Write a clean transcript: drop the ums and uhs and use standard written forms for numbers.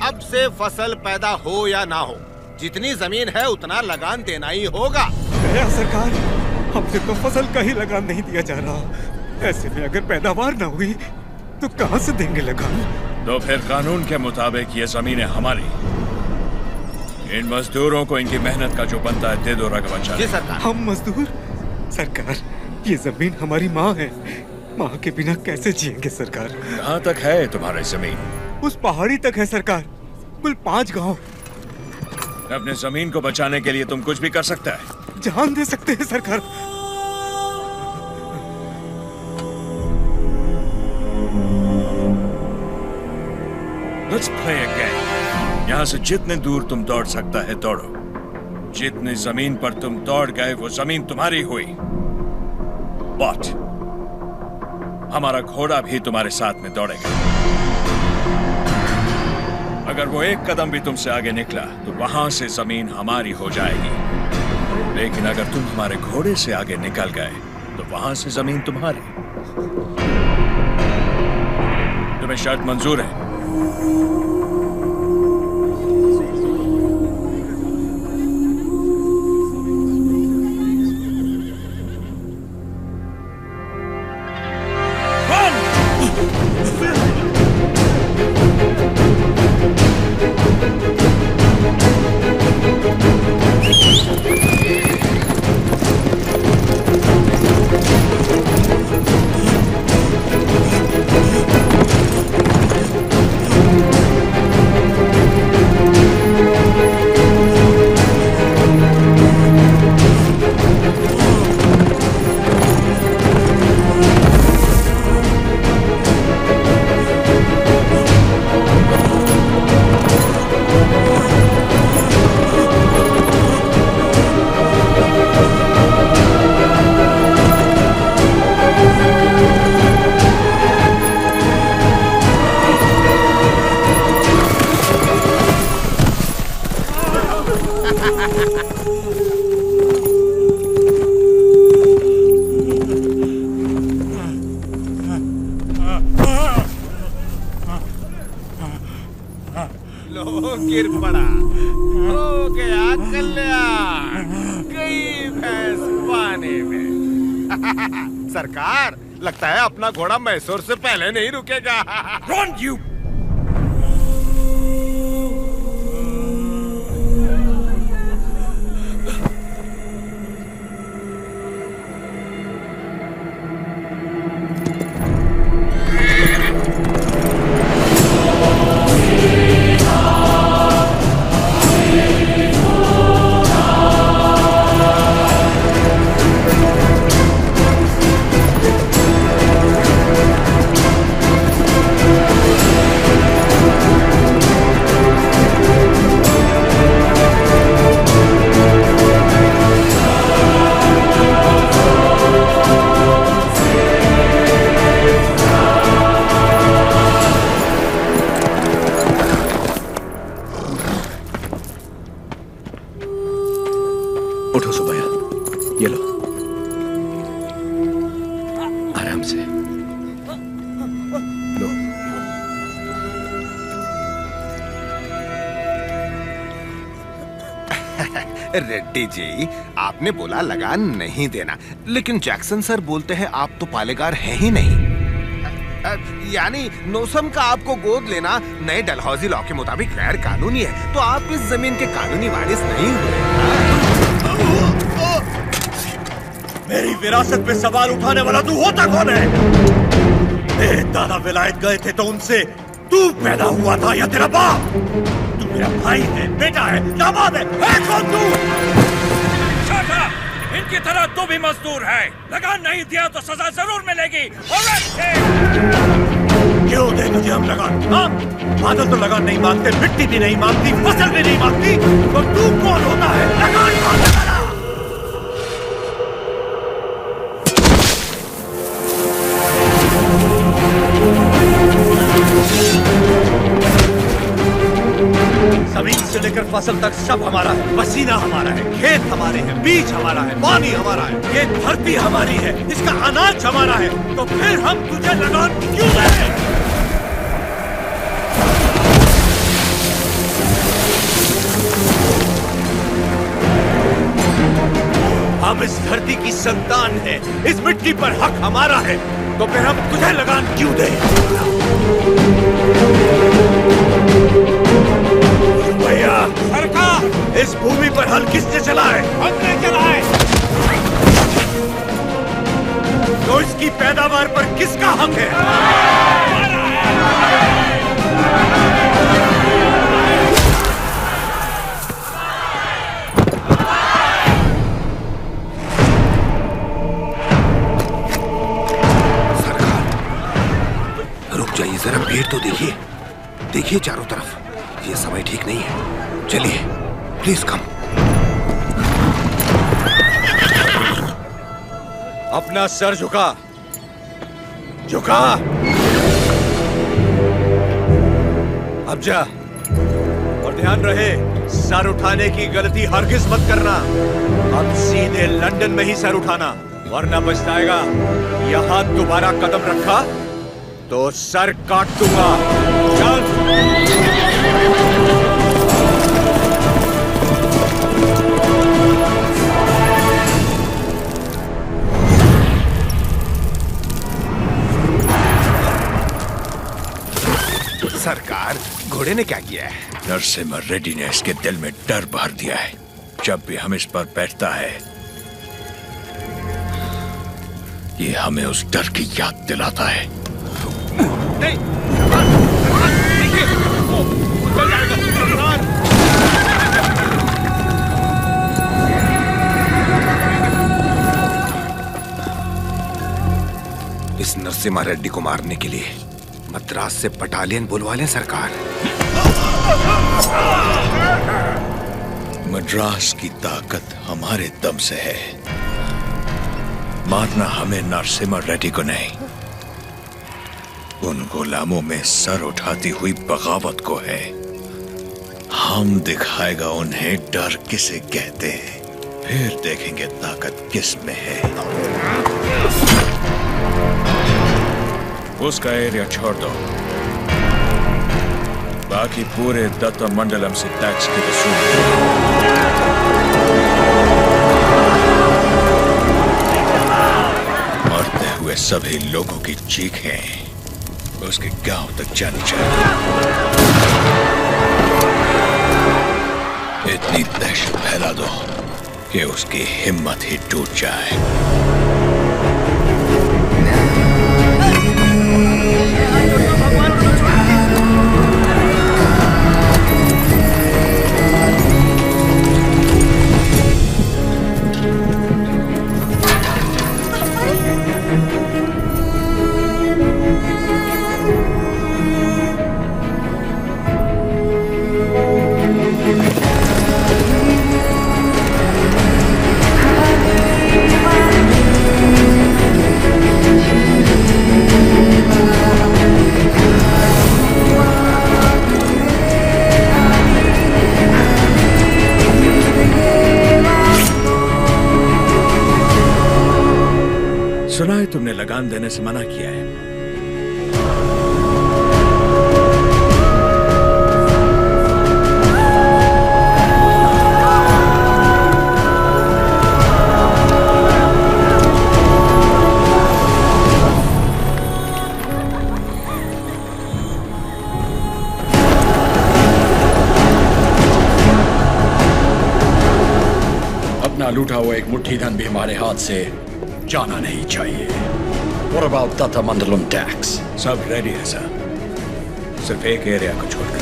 अब से फसल पैदा हो या ना हो, जितनी जमीन है उतना लगान देना ही होगा। सरकार, हमसे तो फसल का ही लगान नहीं दिया जा रहा। ऐसे में अगर पैदावार ना हुई तो कहां से देंगे लगान? तो फिर कानून के मुताबिक ये जमीनें हमारी। इन मजदूरों को इनकी मेहनत का जो बनता है दे दो रघुवंशा। जी सरकार। हम मजदूर? सरकार, ये जमीन हमारी माँ है। माँ के बिना कैसे जिएंगे सरकार? कहाँ तक है तुम्हारी जमीन? उस पहाड़ी तक है सरकार, कुल 5 गांव। अपने जमीन को बचाने के लिए तुम कुछ भी कर सकता है। जान दे सकते हैं सरकार। Let's play a game. यहाँ से जितने दूर तुम दौड़ सकता है दौड़ो। जितनी जमीन पर तुम दौड़ गए वो जमीन तुम्हारी हुई। But हमारा घोड़ा भी तुम्हारे साथ में दौड़ेगा। अगर वो एक कदम भी तुमसे आगे निकला तो वहां से जमीन हमारी हो जाएगी। लेकिन अगर तुम हमारे घोड़े से आगे निकल गए तो वहां से जमीन तुम्हारी। तुम्हें शर्त मंजूर है? गिर पड़ा, हो गया कल्याण, गई भैंस पानी में। सरकार, लगता है अपना घोड़ा मैसूर से पहले नहीं रुकेगा। Run, you! उठो सुबैया, ये लो, आराम से लो। रेड्डी जी, आपने बोला लगान नहीं देना, लेकिन जैक्सन सर बोलते हैं आप तो पालेगार हैं ही नहीं। यानी नौसम का आपको गोद लेना नए डलहौजी लॉ के मुताबिक गैर कानूनी है, तो आप इस जमीन के कानूनी वारिस नहीं हुए। मेरी विरासत पे सवाल उठाने वाला तू होता कौन है? तेरे दादा विलायत गए थे तो उनसे तू पैदा हुआ था या तेरा बाप? तू मेरा भाई है, बेटा है, दामाद है कौन तू? शाखा, इनकी तरह तू भी मजदूर है। लगान नहीं दिया तो सजा जरूर मिलेगी। क्यों दे तुझे हम लगान? हाँ? बादल तो लगान नहीं मांगते, मिट्टी भी नहीं मांगती, फसल भी नहीं मांगती, तो तू कौन होता है लगान मांगने वाला? जमीन से लेकर फसल तक सब हमारा है, पसीना हमारा है, खेत हमारे हैं, बीज हमारा है, पानी हमारा है, ये धरती हमारी है, इसका अनाज हमारा है, तो फिर हम तुझे लगान क्यों दें? खानदान है, इस मिट्टी पर हक हमारा है, तो फिर हम तुझे लगान क्यों दें? भैया सरकार, इस भूमि पर हल किसने चलाए? हमने चलाए। तो इसकी पैदावार पर किसका हक है? जाइए, जरा भीड़ तो देखिए, देखिए चारों तरफ, ये समय ठीक नहीं है। चलिए प्लीज कम। अपना सर झुका, झुका। अब जा, और ध्यान रहे, सर उठाने की गलती हरगिज मत करना। अब सीधे लंदन में ही सर उठाना, वरना पछताएगा। यहां दोबारा कदम रखा तो सर काट दूंगा। चल। सरकार, घोड़े ने क्या किया है? नरसिम्हा रेड्डी ने इसके दिल में डर भर दिया है। जब भी हम इस पर बैठता है, ये हमें उस डर की याद दिलाता है। नहीं, देखिए, वो चल जाएगा। इस नरसिम्हा रेड्डी को मारने के लिए मद्रास से बटालियन बुलवा लें सरकार। मद्रास की ताकत हमारे दम से है, मारना हमें नरसिम्हा रेड्डी को नहीं, उन गुलामों में सर उठाती हुई बगावत को है। हम दिखाएगा उन्हें डर किसे कहते हैं, फिर देखेंगे ताकत किस में है। उसका एरिया छोड़ दो, बाकी पूरे दत्त मंडलम से टैक्स की वसूली। मरते हुए सभी लोगों की चीखें उसके गांव तक जानी चाहिए। इतनी दहशत फैला दो कि उसकी हिम्मत ही टूट जाए। सुना है तुमने लगान देने से मना किया है। अपना लूटा हुआ एक मुट्ठी धन भी हमारे हाथ से जाना नहीं चाहिए। What about Datta Mandalam tax? सब रेडी है सर, सिर्फ एक एरिया को छोड़कर।